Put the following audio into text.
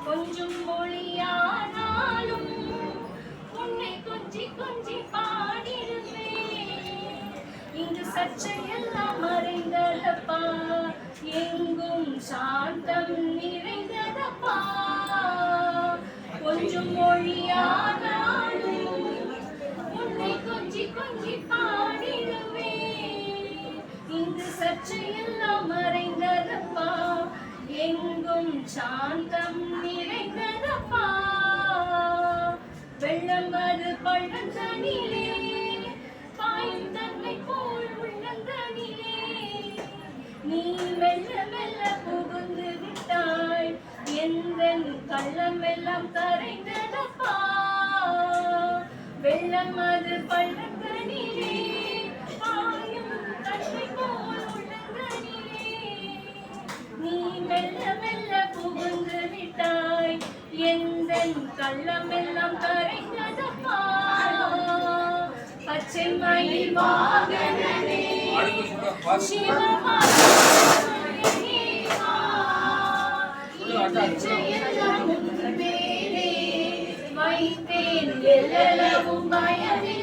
கொஞ்சம் மொழியானாலும் உன்னை கொஞ்சி கொஞ்சி பாடிடுவேன். இங்கு சர்ச்சையெல்லாம் மறைந்ததப்பா, எங்கும் சாந்தம் நிறைந்ததப்பா. கொஞ்சம் மொழியானாலும் உன்னை கொஞ்சி கொஞ்சி பாடிடுவேன். இங்கு சர்ச்சையெல்லாம் மறைந்ததப்பா, எங்கும் சாந்தம் நிறைந்ததப்பா. வெள்ளம் அது பள்ளந்தனிலே பாயும் தன்மை போல் உள்ளந்தனிலே நீ மெல்ல மெல்ல புகுந்து விட்டாய். எந்தன் கள்ளம் எல்லாம் கரைந்ததப்பா. வெள்ளம் அது பள்ளந்தனிலே பாயும் தன்மை போல் உள்ளந்தனிலே நீ மெல்ல மெல்ல புகுந்து விட்டாய். எந்தன் கள்ளம் எல்லாம் கரைந்ததப்பா. பச்சை மயில் வாகனனே வைத்தேன் எல்லவும் பயமே.